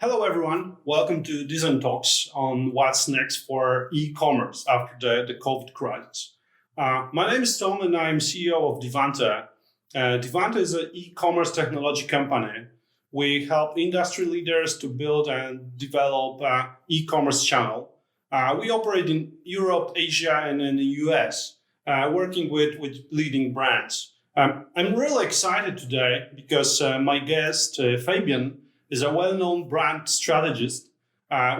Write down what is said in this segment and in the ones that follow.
Hello, everyone. Welcome to Design Talks on what's next for e-commerce after the COVID crisis. My name is Tom, and I'm CEO of Divante. Divante is an e-commerce technology company. We help industry leaders to build and develop an e-commerce channel. We operate in Europe, Asia, and in the US, working with leading brands. I'm really excited today because my guest, Fabian, is a well-known brand strategist.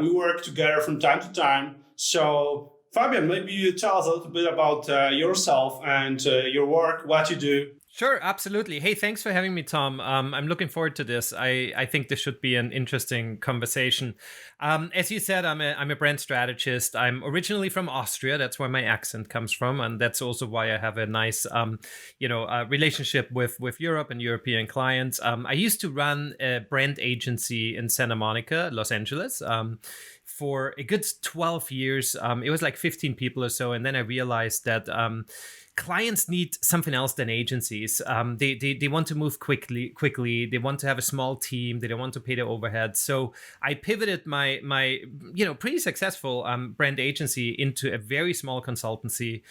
We work together from time to time. So, Fabian, maybe you tell us a little bit about yourself and your work, what you do. Sure, absolutely. Hey, thanks for having me, Tom. I'm looking forward to this. I think this should be an interesting conversation. As you said, I'm a brand strategist. I'm originally from Austria. That's where my accent comes from, and that's also why I have a nice, relationship with Europe and European clients. I used to run a brand agency in Santa Monica, Los Angeles. For a good 12 years. It was like 15 people or so, and then I realized that clients need something else than agencies. They want to move quickly. They want to have a small team. They don't want to pay the overhead. So I pivoted my pretty successful brand agency into a very small consultancy.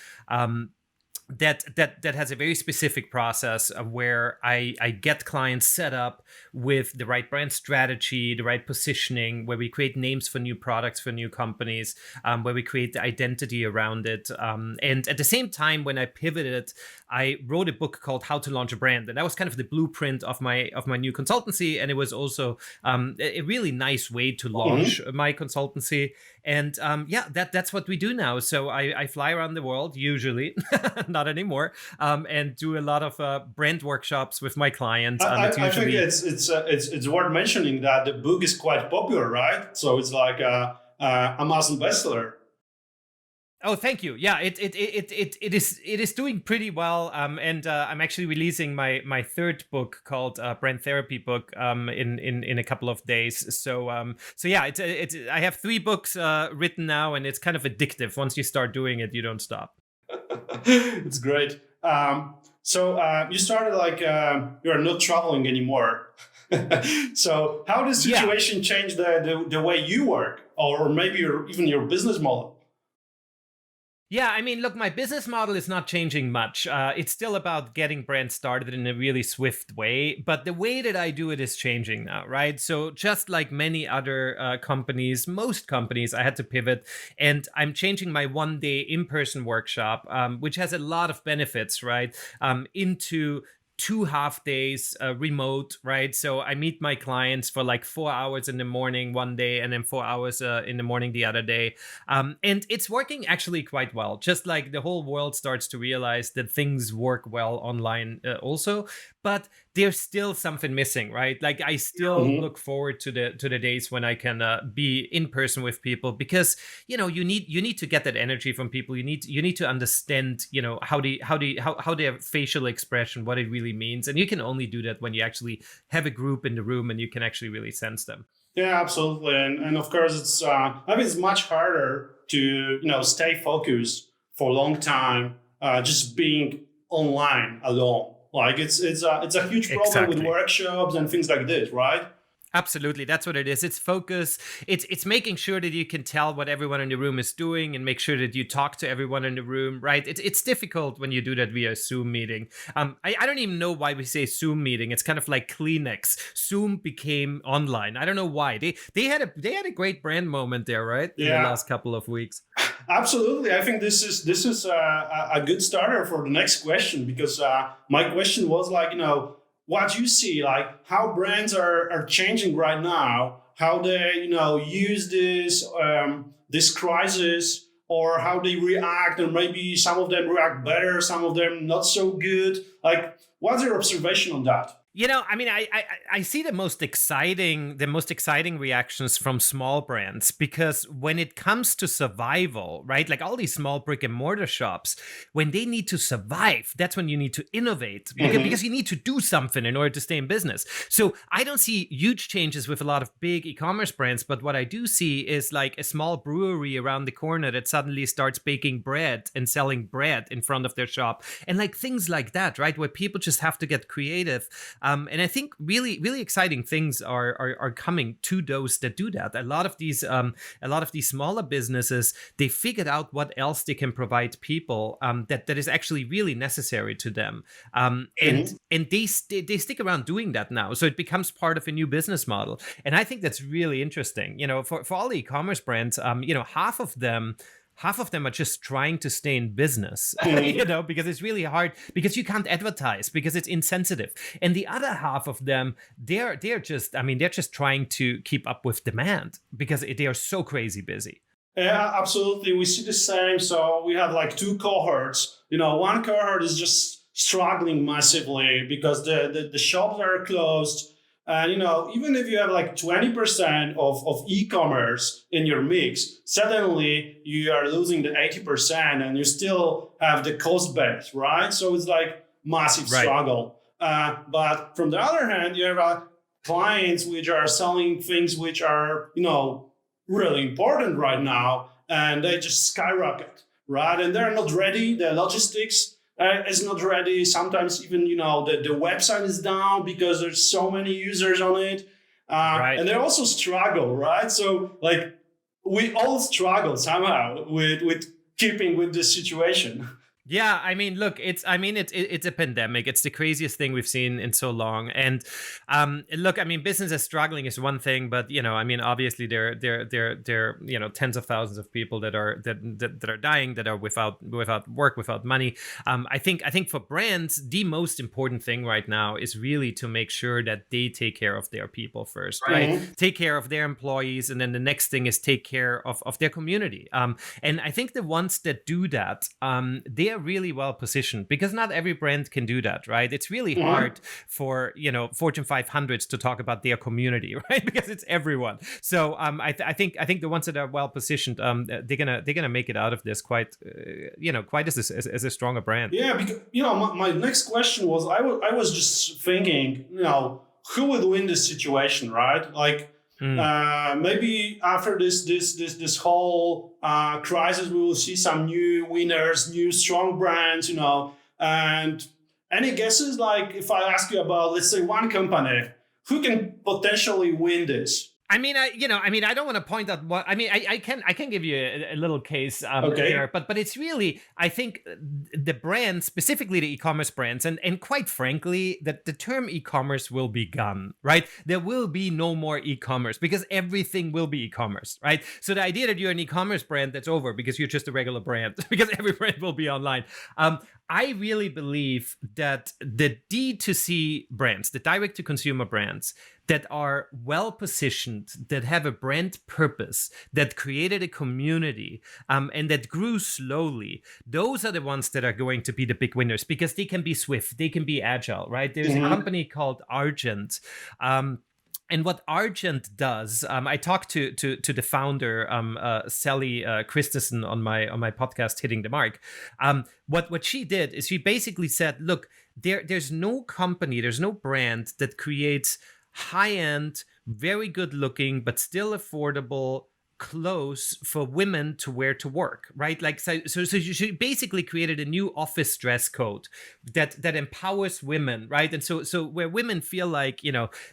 That has a very specific process where I get clients set up with the right brand strategy, the right positioning, where we create names for new products, for new companies, where we create the identity around it. And at the same time, when I pivoted, I wrote a book called How to Launch a Brand. And that was kind of the blueprint of my new consultancy. And it was also a really nice way to launch my consultancy. And that's what we do now. So I fly around the world, usually, not anymore, and do a lot of brand workshops with my clients. I think it's worth mentioning that the book is quite popular, right? So it's like a Amazon bestseller. Oh, thank you. Yeah, it is doing pretty well. And I'm actually releasing my third book called Brand Therapy Book in a couple of days. So yeah, I have 3 books written now, and it's kind of addictive. Once you start doing it, you don't stop. It's great. So you started like you're not traveling anymore. So how does the situation change the way you work, or maybe even your business model? Yeah, I mean, look, my business model is not changing much. It's still about getting brands started in a really swift way, but the way that I do it is changing now, right? So just like many other companies, most companies, I had to pivot, and I'm changing my one-day in-person workshop, which has a lot of benefits, right, into 2 half days remote, right? So I meet my clients for like 4 hours in the morning one day, and then 4 hours in the morning the other day. And it's working actually quite well. Just like the whole world starts to realize that things work well online also. But there's still something missing, right? Like I still look forward to the days when I can be in person with people, because you need to get that energy from people. You need to understand how their facial expression, what it really means, and you can only do that when you actually have a group in the room and you can actually really sense them. Yeah, absolutely, and of course it's it's much harder to stay focused for a long time just being online alone. Like it's a huge problem with workshops and things like this, right? Absolutely. That's what it is. It's focus. It's making sure that you can tell what everyone in the room is doing and make sure that you talk to everyone in the room, right? It's difficult when you do that via Zoom meeting. I don't even know why we say Zoom meeting. It's kind of like Kleenex. Zoom became online. I don't know why. They had a great brand moment there, right? In the last couple of weeks. Absolutely. I think this is a good starter for the next question, because my question was like, what you see, like how brands are changing right now, how they use this crisis, or how they react, and maybe some of them react better, some of them not so good. Like, what's your observation on that? I mean, I see the most exciting reactions from small brands, because when it comes to survival, right? Like all these small brick and mortar shops, when they need to survive, that's when you need to innovate, because you need to do something in order to stay in business. So I don't see huge changes with a lot of big e-commerce brands, but what I do see is like a small brewery around the corner that suddenly starts baking bread and selling bread in front of their shop, and like things like that, right? Where people just have to get creative. And I think really, really exciting things are coming to those that do that. A lot of these smaller businesses, they figured out what else they can provide people that is actually really necessary to them, and they stick around doing that now. So it becomes part of a new business model, and I think that's really interesting. For all the e-commerce brands, half of them are just trying to stay in business, because it's really hard, because you can't advertise, because it's insensitive. And the other half of them, they're just trying to keep up with demand, because they are so crazy busy. Yeah, absolutely. We see the same. So we have like two cohorts. One cohort is just struggling massively because the shops are closed. And, even if you have like 20% of e-commerce in your mix, suddenly you are losing the 80% and you still have the cost base, right? So it's like massive struggle. But from the other hand, you have clients which are selling things which are, really important right now, and they just skyrocket, right? And they're not ready. The logistics is not ready. Sometimes even, the website is down because there's so many users on it. And they also struggle, right? So like we all struggle somehow with keeping with this situation. Yeah, I mean, look, it's a pandemic. It's the craziest thing we've seen in so long. And look, I mean, businesses struggling is one thing, but obviously there tens of thousands of people that are dying, that are without work, without money. I think for brands, the most important thing right now is really to make sure that they take care of their people first, right? Take care of their employees, and then the next thing is take care of their community. And I think the ones that do that, they are really well positioned, because not every brand can do that, right? It's really hard for Fortune 500s to talk about their community, right? Because it's everyone. So I think the ones that are well positioned, they're gonna make it out of this quite as a stronger brand. Yeah, because my next question was, I was just thinking, who would win this situation, right? Like. Maybe after this whole crisis, we will see some new winners, new strong brands, and any guesses? Like if I ask you about, let's say, one company, who can potentially win this? I don't want to point out what. I can give you a little case here, but it's really, I think, the brands, specifically the e-commerce brands, and quite frankly, that the term e-commerce will be gone, right? There will be no more e-commerce, because everything will be e-commerce, right? So the idea that you're an e-commerce brand, that's over, because you're just a regular brand, because every brand will be online. I really believe that the D2C brands, the direct-to-consumer brands that are well-positioned, that have a brand purpose, that created a community, and that grew slowly, those are the ones that are going to be the big winners, because they can be swift, they can be agile, right? There's a company called Argent. And what Argent does, I talked to the founder, Sally Christensen, on my podcast, Hitting the Mark. What she did is she basically said, look, there's no company, there's no brand that creates high-end, very good-looking, but still affordable clothes for women to wear to work, right? Like so she basically created a new office dress code that empowers women, right? And so where women feel like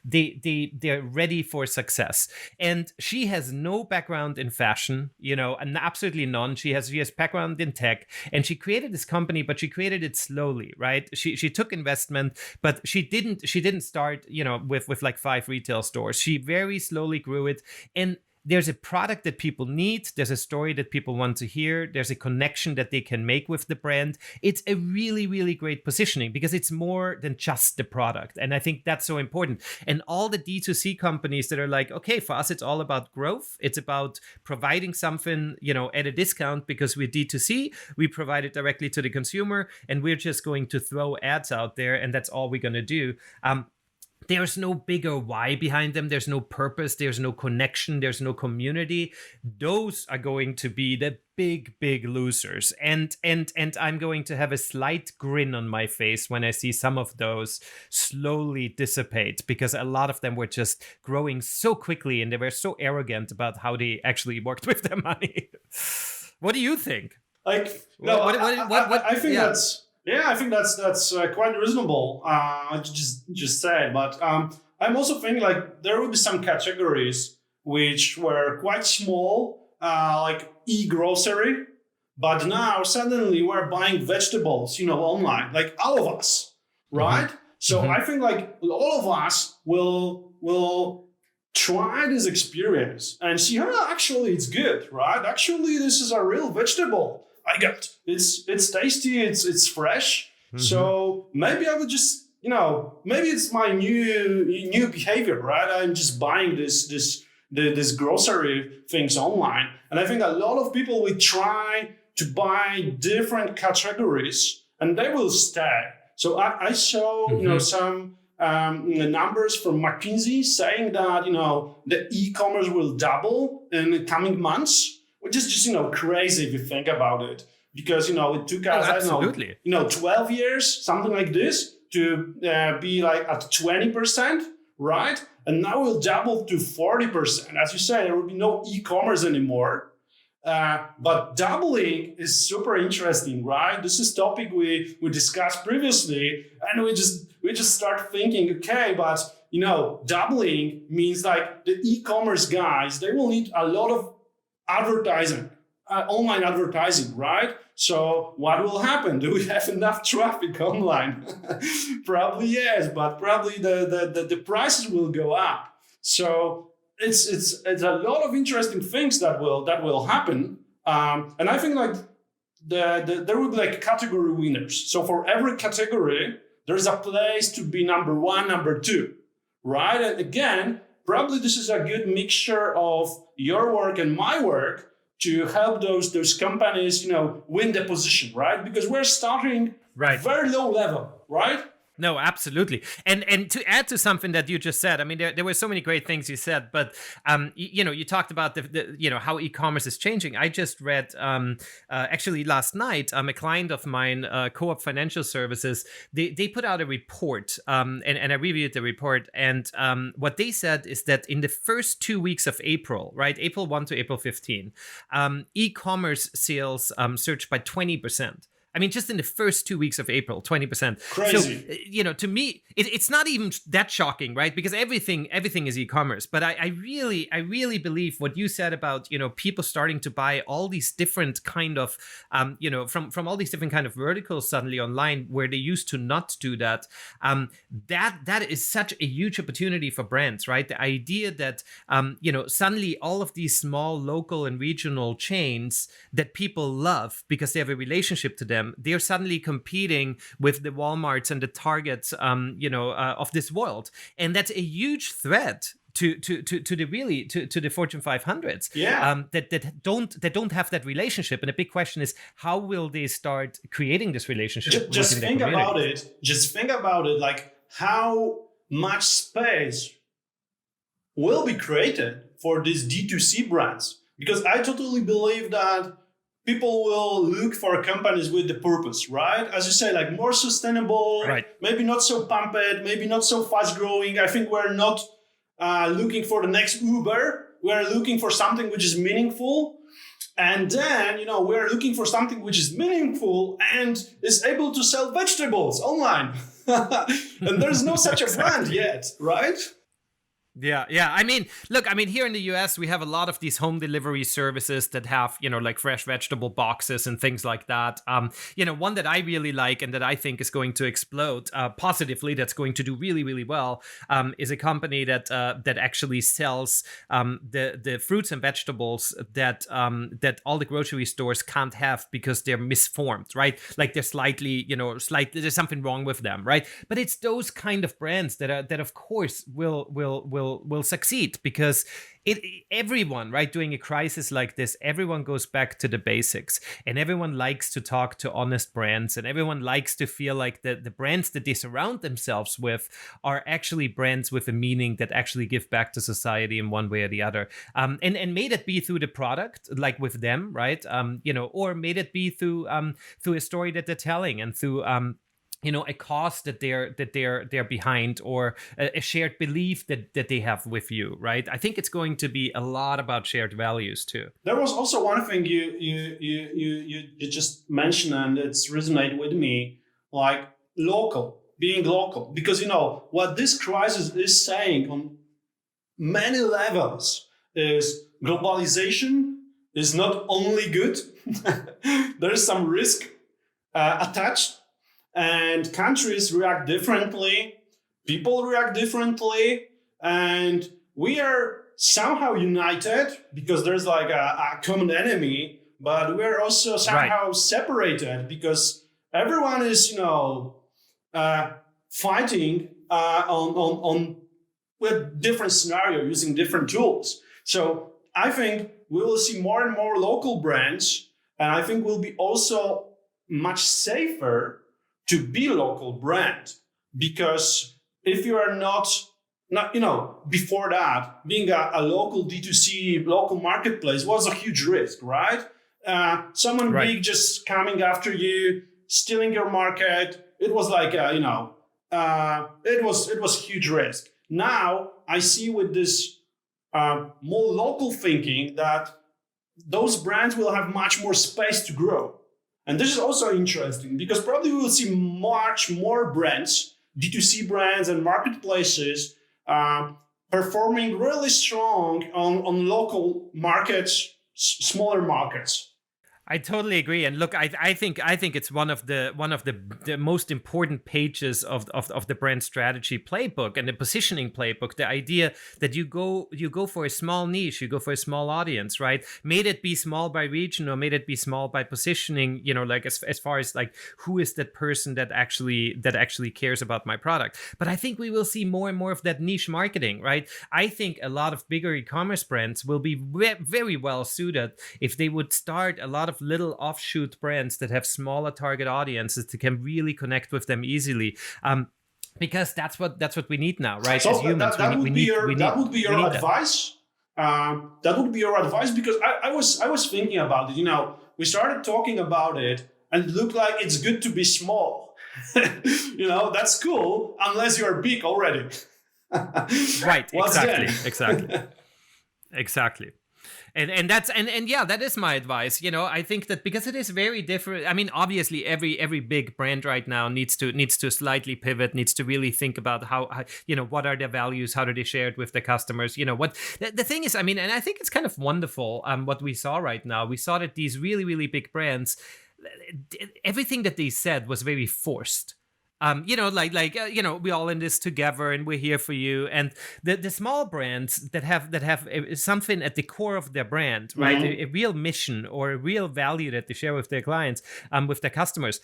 they're ready for success. And she has no background in fashion, and absolutely none. She has background in tech, and she created this company, but she created it slowly, right? She took investment, but she didn't start with like 5 retail stores. She very slowly grew it, and there's a product that people need. There's a story that people want to hear. There's a connection that they can make with the brand. It's a really, really great positioning, because it's more than just the product. And I think that's so important. And all the D2C companies that are like, okay, for us, it's all about growth. It's about providing something, at a discount, because we're D2C. We provide it directly to the consumer, and we're just going to throw ads out there, and that's all we're going to do. there's no bigger why behind them. There's no purpose. There's no connection. There's no community. Those are going to be the big losers. And I'm going to have a slight grin on my face when I see some of those slowly dissipate, because a lot of them were just growing so quickly and they were so arrogant about how they actually worked with their money. What do you think? Like, no, I think yeah. I think that's quite reasonable. Just say, but I'm also thinking like there will be some categories which were quite small, like e-grocery, but now suddenly we're buying vegetables, online, like all of us, right? Mm-hmm. So I think like all of us will try this experience and see, actually it's good, right? Actually, this is a real vegetable. I got it's tasty, it's fresh. Mm-hmm. So maybe I would just, maybe it's my new behavior, right? I'm just buying this grocery things online. And I think a lot of people will try to buy different categories and they will stay. So I saw, mm-hmm. Some numbers from McKinsey saying that, the e-commerce will double in the coming months. Which is just, crazy if you think about it. Because, it took us, 12 years, something like this, to be like at 20%, right? And now we'll double to 40%. As you say, there will be no e-commerce anymore. But doubling is super interesting, right? This is topic we discussed previously. And we just start thinking, okay, but, doubling means like the e-commerce guys, they will need a lot of advertising, online advertising, right? So what will happen? Do we have enough traffic online? Probably yes, but probably the prices will go up. So it's a lot of interesting things that will happen, and I think like there will be like category winners. So for every category, there's a place to be number one, number two, right? And again, probably this is a good mixture of your work and my work to help those companies, win the position, right? Because we're starting very low level, right? No, absolutely. And to add to something that you just said, I mean, there were so many great things you said, but you talked about the how e-commerce is changing. I just read actually last night, a client of mine, Co-op Financial Services, they put out a report, and I reviewed the report, and what they said is that in the first 2 weeks of April, right, April 1 to April 15, e-commerce sales surged by 20%. I mean, just in the first 2 weeks of April, 20%. Crazy. So, to me, it's not even that shocking, right? Because everything is e-commerce. But I really believe what you said about, people starting to buy all these different kind of, from all these different kind of verticals suddenly online, where they used to not do that. That is such a huge opportunity for brands, right? The idea that, suddenly all of these small local and regional chains that people love because they have a relationship to them, they're suddenly competing with the Walmarts and the Targets, of this world, and that's a huge threat to the Fortune 500s. Yeah. That don't have that relationship, and the big question is, how will they start creating this relationship? Just think about it. Just think about it. Like how much space will be created for these D2C brands, because I totally believe that people will look for companies with the purpose, right? As you say, like more sustainable, right? Maybe not so pumped, maybe not so fast growing. I think we're not looking for the next Uber. We're looking for something which is meaningful. And then, we're looking for something which is meaningful and is able to sell vegetables online. And there's no such a brand yet, right? Yeah. I mean, look, here in the US, we have a lot of these home delivery services that have, like fresh vegetable boxes and things like that. One that I really like and that I think is going to explode positively, that's going to do really, really well, is a company that actually sells the fruits and vegetables that all the grocery stores can't have because they're misformed, right? Like they're slightly, there's something wrong with them, right? But it's those kind of brands that of course will will succeed, because everyone, right, during a crisis like this, everyone goes back to the basics, and everyone likes to talk to honest brands, and everyone likes to feel like the brands that they surround themselves with are actually brands with a meaning that actually give back to society in one way or the other. And may that be through the product, like with them, right? Or may that be through a story that they're telling, and through a cause that they're behind, or a shared belief that they have with you, right? I think it's going to be a lot about shared values too. There was also one thing you just mentioned, and it's resonated with me, like being local, because what this crisis is saying on many levels is globalization is not only good. There is some risk attached. And countries react differently, people react differently, and we are somehow united because there's like a common enemy, but we're also somehow separated because everyone is, fighting on with different scenario, using different tools. So I think we will see more and more local brands, and I think we'll be also much safer to be local brand, because if you are not before that, being a local D2C, local marketplace was a huge risk, right? Someone big just coming after you, stealing your market. It was like, it was huge risk. Now I see with this more local thinking that those brands will have much more space to grow. And this is also interesting because probably we will see much more brands, D2C brands and marketplaces performing really strong on local markets, smaller markets. I totally agree, and look, I think it's one of the most important pages of the brand strategy playbook and the positioning playbook. The idea that you go for a small niche, you go for a small audience, right? May it be small by region, or may it be small by positioning. Like as far as like who is that person that actually cares about my product. But I think we will see more and more of that niche marketing, right? I think a lot of bigger e-commerce brands will be very well suited if they would start a lot of little offshoot brands that have smaller target audiences that can really connect with them easily. Because that's what we need now, right? So as humans, that would be your advice. That would be your advice, because I was thinking about it. We started talking about it, and it looked like it's good to be small. That's cool unless you're big already. Right. Exactly. And that's yeah, that is my advice. I think that because it is very different. I mean, obviously every big brand right now needs to slightly pivot, needs to really think about how what are their values, how do they share it with the customers. What the thing is, I mean, and I think it's kind of wonderful what we saw right now. We saw that these really, really big brands, everything that they said was very forced. We all in this together, and we're here for you. And the small brands that have something at the core of their brand, right? Mm-hmm. A real mission or a real value that they share with their clients, with their customers.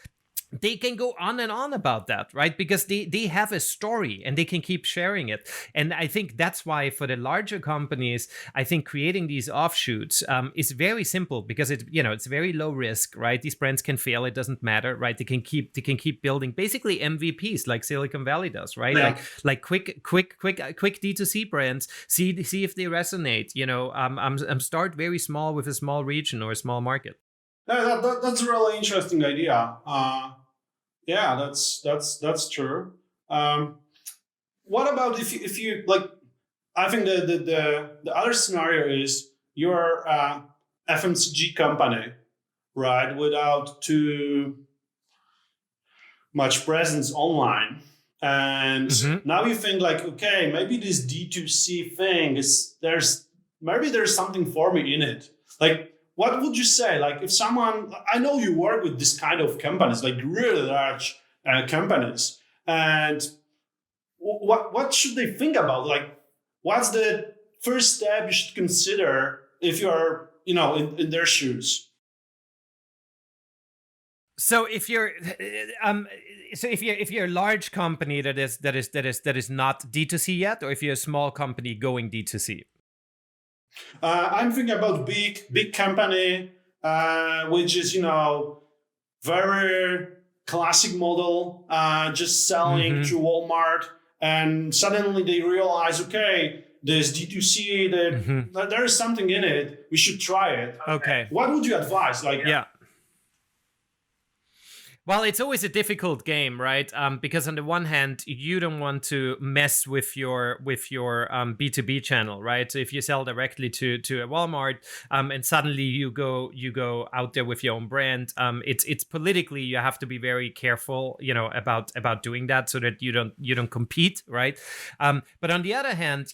They can go on and on about that, right? Because they have a story and they can keep sharing it. And I think that's why for the larger companies, I think creating these offshoots is very simple, because it's very low risk, right? These brands can fail, it doesn't matter, right? They can keep building basically MVPs like Silicon Valley does, right? Yeah. Like quick D2C brands, see if they resonate. Start very small with a small region or a small market. That's a really interesting idea. Yeah, that's true. What about if you like? I think the other scenario is you're a FMCG company, right? Without too much presence online, and now you think like, okay, maybe this D2C thing there's something for me in it, like. What would you say? Like if someone, I know you work with this kind of companies, like really large companies, and what should they think about? Like, what's the first step you should consider if you're, in their shoes? So if you're, if you're a large company that is not D2C yet, or if you're a small company going D2C. I'm thinking about big company, which is very classic model, just selling to Walmart, and suddenly they realize, okay, there's D2C, that there is something in it. We should try it. Okay. What would you advise? Yeah. Well, it's always a difficult game, right? Because on the one hand, you don't want to mess with your B2B channel, right? So if you sell directly to a Walmart, and suddenly you go out there with your own brand, it's politically you have to be very careful, about doing that so that you don't compete, right? But on the other hand,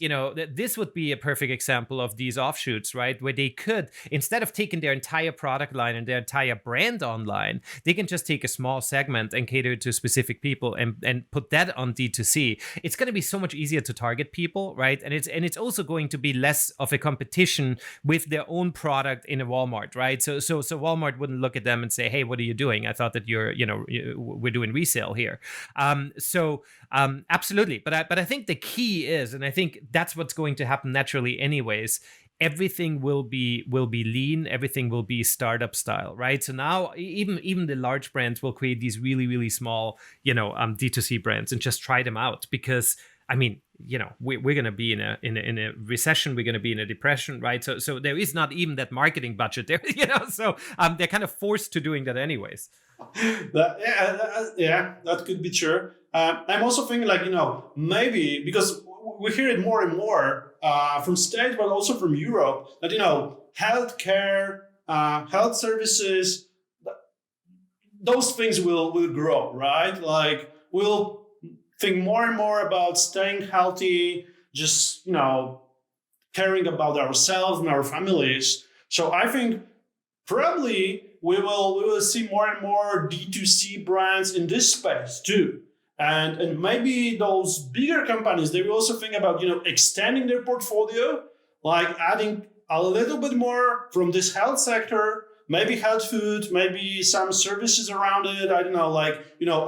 this would be a perfect example of these offshoots, right? Where they could, instead of taking their entire product line and their entire brand online, they can just take a small segment and cater to specific people and put that on D2C. It's going to be so much easier to target people, right? And it's also going to be less of a competition with their own product in a Walmart, right? So Walmart wouldn't look at them and say, hey, what are you doing? I thought that we're doing resale here. Absolutely. But I think the key is, and I think that's what's going to happen naturally anyways, everything will be lean, everything will be startup style, right? So now even the large brands will create these really, really small, D2C brands and just try them out, because we're going to be in a recession, we're going to be in a depression, right? So there is not even that marketing budget there, so they're kind of forced to doing that anyways. That could be true. I'm also thinking maybe because we hear it more and more from States, but also from Europe, that healthcare, health services, those things will grow, right? Like we'll think more and more about staying healthy, just caring about ourselves and our families. So I think probably we will see more and more D2C brands in this space too. And maybe those bigger companies, they will also think about, extending their portfolio, like adding a little bit more from this health sector, maybe health food, maybe some services around it. I don't know,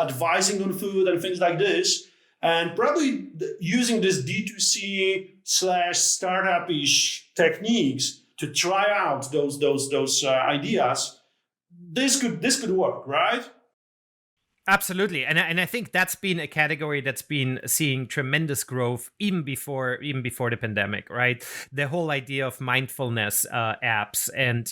advising on food and things like this. And probably using this D2C / startup-ish techniques to try out those ideas. This could work, right? Absolutely, and I think that's been a category that's been seeing tremendous growth even before the pandemic, right? The whole idea of mindfulness apps, and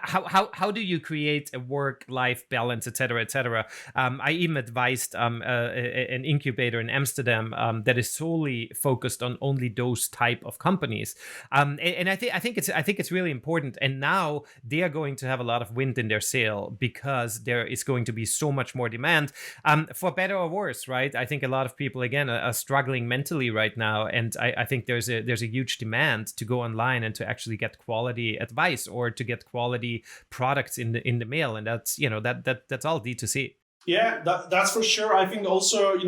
how do you create a work-life balance, et cetera, et cetera. I even advised an incubator in Amsterdam that is solely focused on only those type of companies, and I think it's really important. And now they are going to have a lot of wind in their sail because there is going to be so much more demand, for better or worse, right? I think a lot of people again are struggling mentally right now, and I think there's a huge demand to go online and to actually get quality advice or to get quality products in the mail, and that's that's all D2C. Yeah, that's for sure. I think also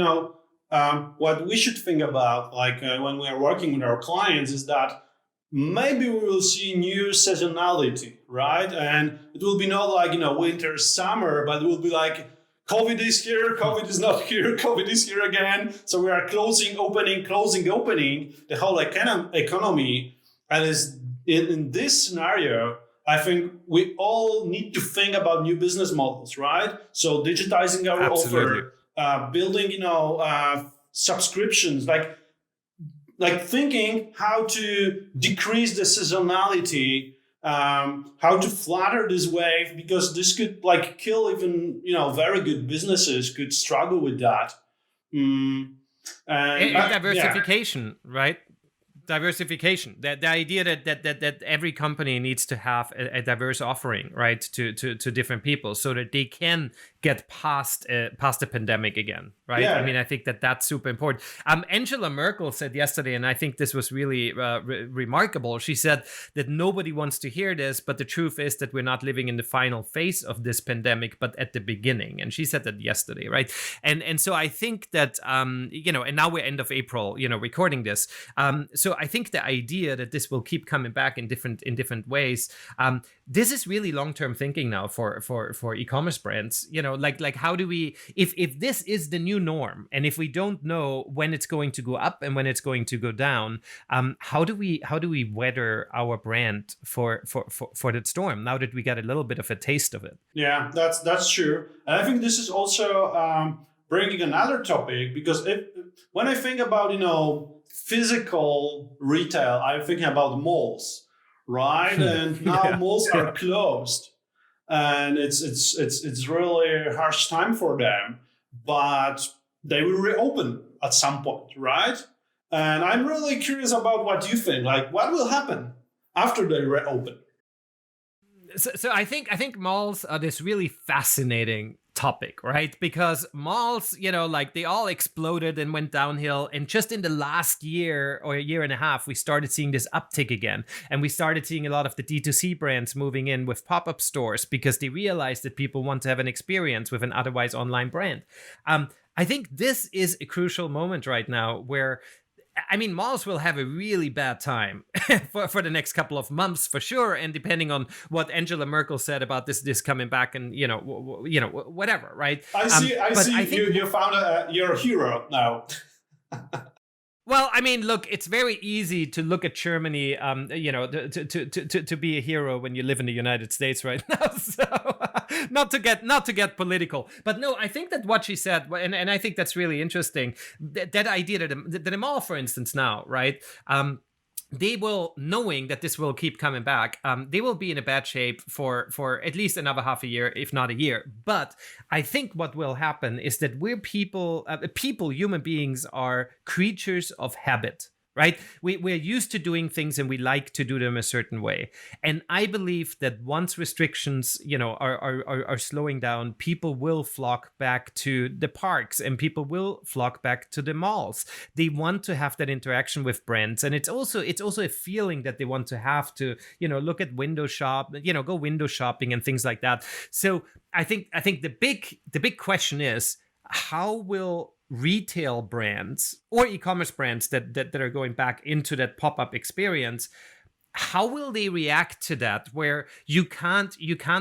what we should think about, when we are working with our clients, is that maybe we will see new seasonality, right? And it will be not like, winter, summer, but it will be like COVID is here, COVID is not here, COVID is here again. So we are closing, opening, the whole economy. And in this scenario, I think we all need to think about new business models, right? So digitizing our offer, building, subscriptions, like thinking how to decrease the seasonality, how to flatter this wave, because this could kill even, very good businesses could struggle with that. And diversification, right? Diversification. The idea that every company needs to have a diverse offering, right, to different people, so that they can get past the pandemic again, right? Yeah. I think that's super important. Angela Merkel said yesterday, and I think this was really remarkable. She said that nobody wants to hear this, but the truth is that we're not living in the final phase of this pandemic, but at the beginning. And she said that yesterday, right? And so I think that and now we're end of April, recording this. So I think the idea that this will keep coming back in different ways, this is really long-term thinking now for e-commerce brands. Like how do we, if this is the new norm, and if we don't know when it's going to go up and when it's going to go down, how do we weather our brand for that storm, now that we got a little bit of a taste of it? Yeah, that's true. And I think this is also bringing another topic, because when I think about, physical retail, I'm thinking about malls, right? And now Yeah. malls are closed, and it's really a harsh time for them, but they will reopen at some point, right? And I'm really curious about what you think. Like, what will happen after they reopen? So I think malls are this really fascinating topic, right? Because malls, like they all exploded and went downhill. And just in the last year or a year and a half, we started seeing this uptick again. And we started seeing a lot of the D2C brands moving in with pop-up stores because they realized that people want to have an experience with an otherwise online brand. I think this is a crucial moment right now where, malls will have a really bad time for the next couple of months for sure, and depending on what Angela Merkel said about this coming back, and whatever, right? I see. I think you found your hero now. Well, look, it's very easy to look at Germany, to be a hero when you live in the United States right now. So, not to get political, but no, I think that what she said, and I think that's really interesting. That idea that the mall, for instance, now, right? They will, knowing that this will keep coming back, they will be in a bad shape for at least another half a year, if not a year. But I think what will happen is that we're human beings are creatures of habit, right? We're used to doing things and we like to do them a certain way. And I believe that once restrictions, are slowing down, people will flock back to the parks and people will flock back to the malls. They want to have that interaction with brands. And it's also a feeling that they want to have to, look at window shop, go window shopping and things like that. So I think the big question is, how will retail brands or e-commerce brands that are going back into that pop-up experience, how will they react to that, where you can't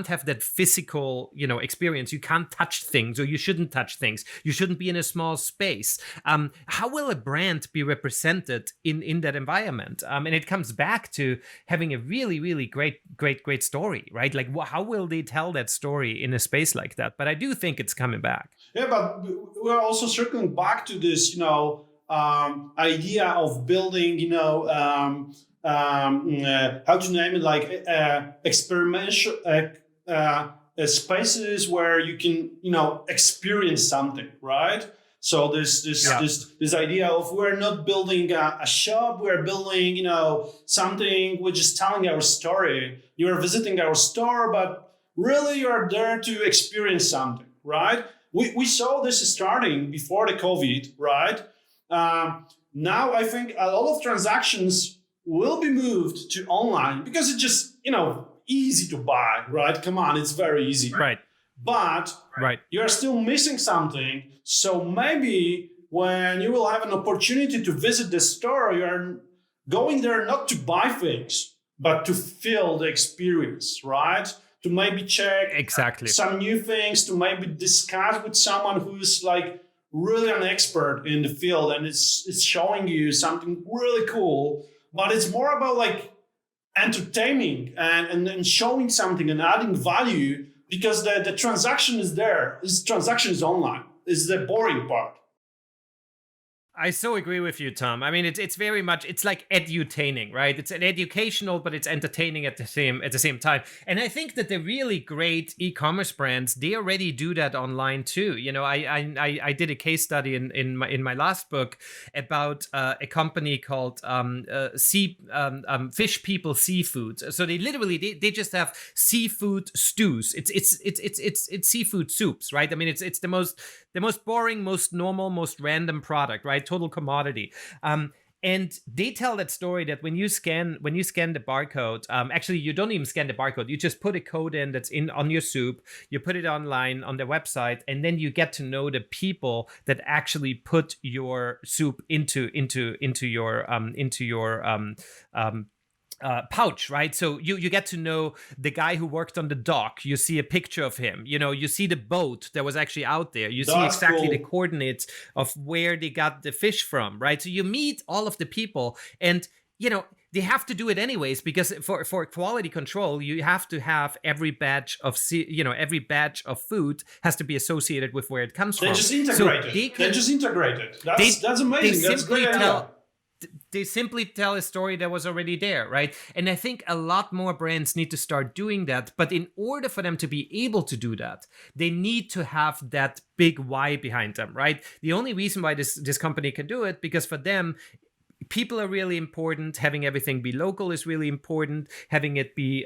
have that physical experience? You can't touch things, or you shouldn't touch things, you shouldn't be in a small space. How will a brand be represented in that environment? And it comes back to having a really, really great story, right? Like, how will they tell that story in a space like that? But I do think it's coming back. Yeah, but we're also circling back to this idea of building how to name it, like experimental spaces where you can experience something, right? So this idea of, we're not building a shop, we're building something which is telling our story. You're visiting our store, but really you're there to experience something, right? We saw this starting before the COVID, right? Now I think a lot of transactions will be moved to online because it's just, easy to buy, right? Come on, it's very easy. Right. But right, you're still missing something. So maybe when you will have an opportunity to visit the store, you're going there not to buy things, but to feel the experience, right? To maybe check exactly some new things, to maybe discuss with someone who's like really an expert in the field, and it's showing you something really cool. But it's more about like entertaining and showing something and adding value, because the transaction is there. This transaction is online. It's the boring part. I so agree with you, Tom. It's very much, it's like edutaining, right? It's an educational, but it's entertaining at the same time. And I think that the really great e-commerce brands, they already do that online too. I did a case study in my last book about a company called Fish People Seafood. So they literally they just have seafood stews. It's seafood soups, right? It's the most boring, most normal, most random product, right? Total commodity. And they tell that story that when you scan the barcode, actually you don't even scan the barcode. You just put a code in that's in on your soup. You put it online on their website, and then you get to know the people that actually put your soup into your pouch, right? So you get to know the guy who worked on the dock. You see a picture of him. You see the boat that was actually out there. You see exactly the coordinates of where they got the fish from, right? So you meet all of the people, and they have to do it anyways, because for quality control, you have to have every batch of food has to be associated with where it comes from. They just integrate it. They just integrate it. That's amazing. That's great idea. They simply tell a story that was already there, right? And I think a lot more brands need to start doing that. But in order for them to be able to do that, they need to have that big why behind them, right? The only reason why this company can do it, because for them, people are really important. Having everything be local is really important. Having it be,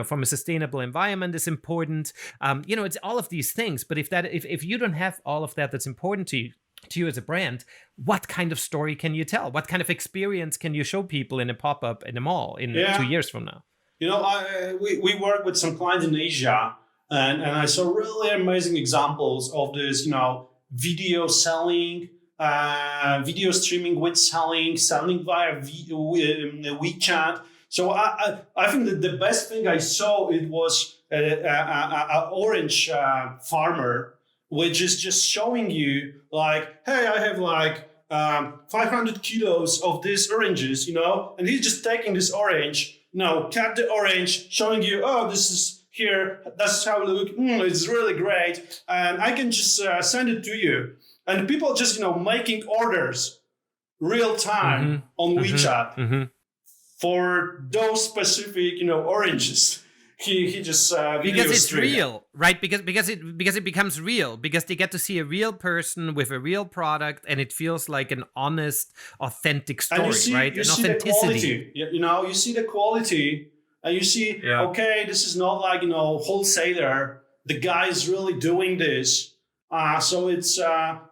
from a sustainable environment is important. It's all of these things. But if you don't have all of that that's important to you as a brand, what kind of story can you tell? What kind of experience can you show people in a pop-up in a mall in 2 years from now? We work with some clients in Asia, and I saw really amazing examples of this, video selling, video streaming with selling via WeChat. So I think that the best thing I saw, it was an orange farmer, which is just showing you like, hey, I have like 500 kilos of these oranges, and he's just taking this orange, cut the orange, showing you, oh, this is here, that's how it looks, it's really great, and I can just send it to you. And people just, making orders real time on WeChat for those specific, oranges. He just because it's real, right? Because it becomes real, because they get to see a real person with a real product, and it feels like an honest, authentic story, right? You see authenticity. You see the quality, and you see, okay, this is not like wholesaler. The guy is really doing this, so it's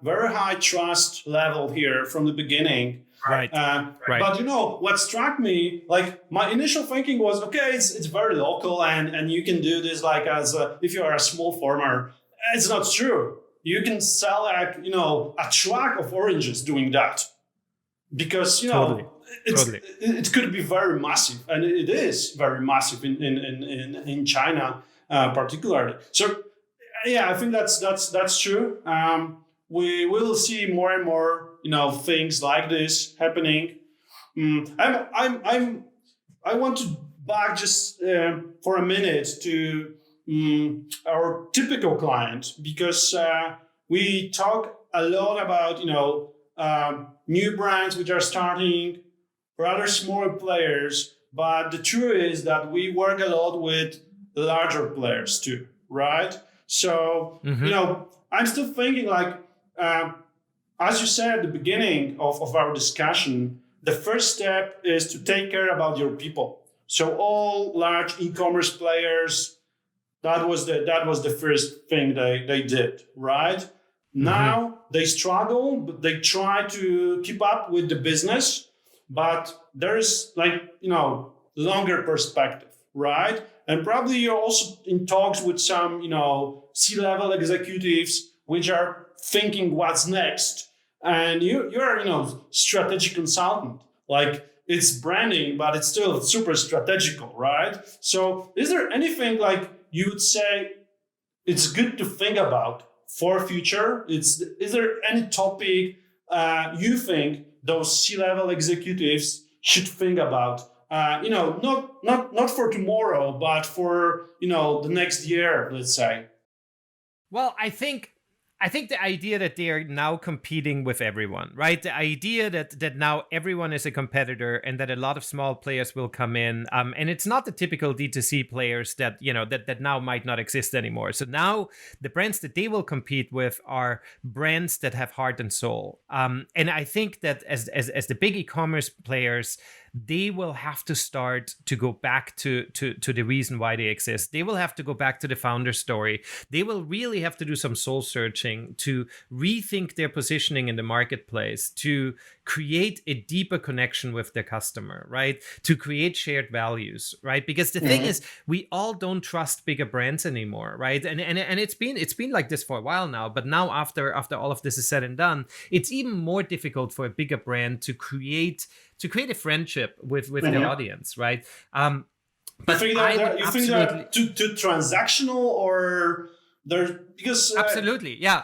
very high trust level here from the beginning. Right. Right. But what struck me, like my initial thinking was, okay, it's very local, and you can do this like if you are a small farmer. It's not true. You can sell a truck of oranges doing that, because it could be very massive, and it is very massive in China particularly. So I think that's true. We will see more and more, things like this happening. I want to back just for a minute to our typical client, because we talk a lot about new brands which are starting, rather small players. But the truth is that we work a lot with larger players too, right? So I'm still thinking like. As you said at the beginning of our discussion, the first step is to take care about your people. So all large e-commerce players, that was the first thing they did, right? Now they struggle, but they try to keep up with the business, but there is longer perspective, right? And probably you're also in talks with some, C-level executives which are thinking what's next, and you're strategic consultant. Like, it's branding, but it's still super strategical, right? So is there anything like you would say it's good to think about for future? Is there any topic you think those C-level executives should think about? Not for tomorrow, but for the next year, let's say. Well, I think the idea that they are now competing with everyone, right? The idea that now everyone is a competitor, and that a lot of small players will come in, and it's not the typical D2C players that that now might not exist anymore. So now the brands that they will compete with are brands that have heart and soul. And I think that as the big e-commerce players, they will have to start to go back to the reason why they exist. They will have to go back to the founder story. They will really have to do some soul searching to rethink their positioning in the marketplace, to create a deeper connection with their customer, right? To create shared values, right? Because the thing is, we all don't trust bigger brands anymore, right? And it's been like this for a while now, but now after all of this is said and done, it's even more difficult for a bigger brand to create a friendship with their audience, right? But you think they're too transactional, or they're because absolutely, yeah.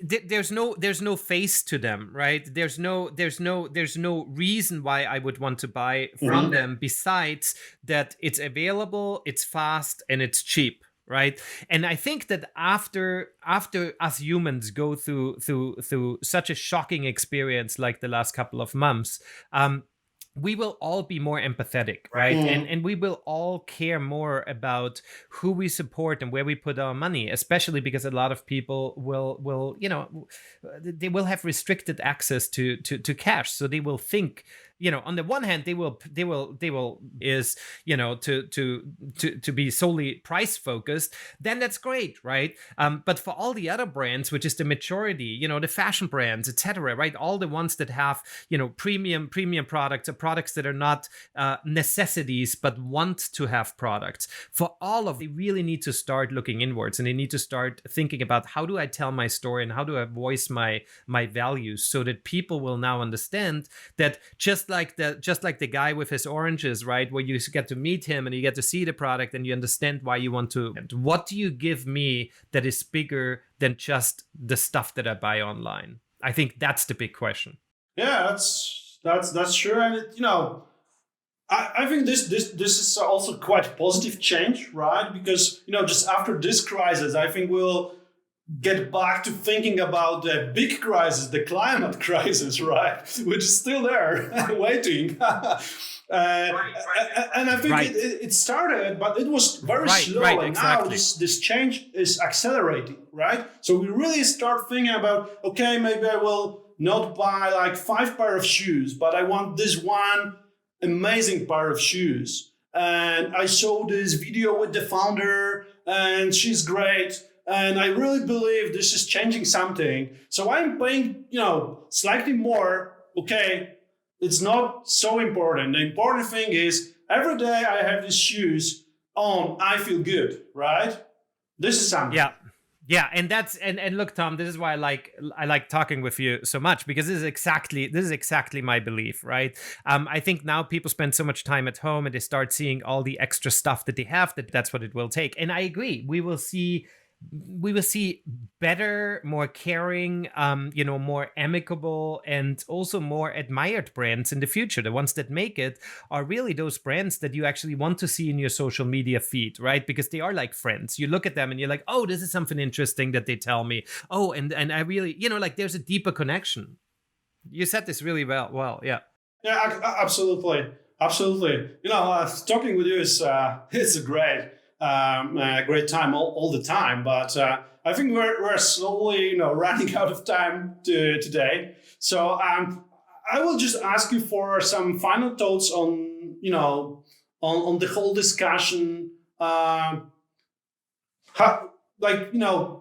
There's no face to them, right? There's no reason why I would want to buy from them besides that it's available, it's fast, and it's cheap, right? And I think that after us humans go through such a shocking experience like the last couple of months, we will all be more empathetic, right? And we will all care more about who we support and where we put our money, especially because a lot of people will they will have restricted access to cash. So they will think, on the one hand, they will is, to be solely price focused, then that's great, right? But for all the other brands, which is the majority, the fashion brands, etc., right? All the ones that have, premium products, or products that are not necessities, but want to have products. For all of, they really need to start looking inwards, and they need to start thinking about, how do I tell my story and how do I voice my values, so that people will now understand that just like the guy with his oranges, right, where you get to meet him and you get to see the product and you understand why you want to. What do you give me that is bigger than just the stuff that I buy online? I think that's the big question. Yeah, that's true, and I think this is also quite positive change, right? Because just after this crisis, I think we'll get back to thinking about the big crisis, the climate crisis, right? Which is still there, waiting. And I think it started, but it was very slow. And exactly. Now this change is accelerating, right? So we really start thinking about, okay, maybe I will not buy like 5 pair of shoes, but I want this one amazing pair of shoes. And I saw this video with the founder, and she's great. And I really believe this is changing something. So I'm paying, slightly more. Okay, it's not so important. The important thing is every day I have these shoes on, I feel good, right? This is something. Yeah, and that's and look, Tom, this is why I like talking with you so much, because this is exactly my belief, right? I think now people spend so much time at home and they start seeing all the extra stuff that they have, that's what it will take. And I agree, we will see better, more caring, more amicable, and also more admired brands in the future. The ones that make it are really those brands that you actually want to see in your social media feed, right? Because they are like friends. You look at them and you're like, oh, this is something interesting that they tell me. Oh, and I really, there's a deeper connection. You said this really well. Yeah. Yeah, absolutely. Talking with you is it's a great time all the time, but I think we're slowly running out of time today. So I will just ask you for some final thoughts on on the whole discussion.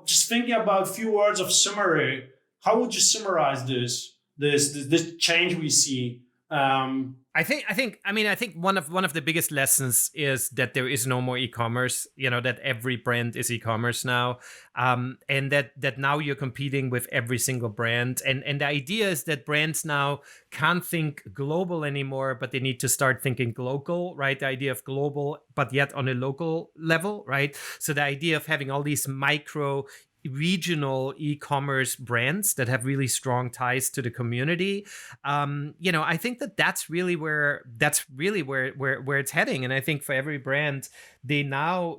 Just thinking about a few words of summary. How would you summarize this change we see? I think one of the biggest lessons is that there is no more e-commerce, that every brand is e-commerce now. And that now you're competing with every single brand. And the idea is that brands now can't think global anymore, but they need to start thinking local, right? The idea of global, but yet on a local level, right? So the idea of having all these micro regional e-commerce brands that have really strong ties to the community. I think that's really where it's heading. And I think for every brand, they now,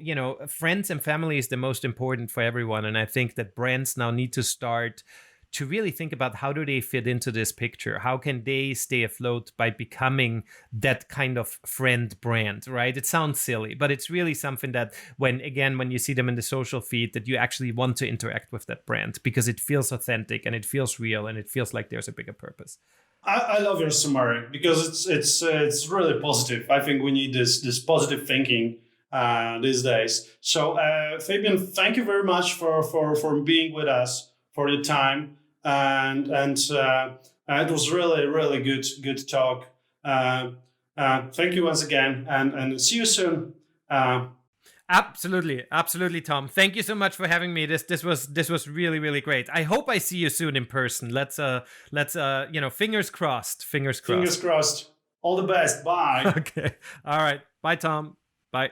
friends and family is the most important for everyone. And I think that brands now need to start to really think about, how do they fit into this picture? How can they stay afloat by becoming that kind of friend brand, right? It sounds silly, but it's really something that when you see them in the social feed, that you actually want to interact with that brand because it feels authentic and it feels real and it feels like there's a bigger purpose. I love your summary because it's really positive. I think we need this positive thinking these days. So Fabian, thank you very much for being with us, for your time, and it was really good talk. Thank you once again, and see you soon. Absolutely, Tom. Thank you so much for having me. This was really great. I hope I see you soon in person. Let's fingers crossed. Fingers crossed. Fingers crossed. All the best. Bye. Okay. All right. Bye, Tom. Bye.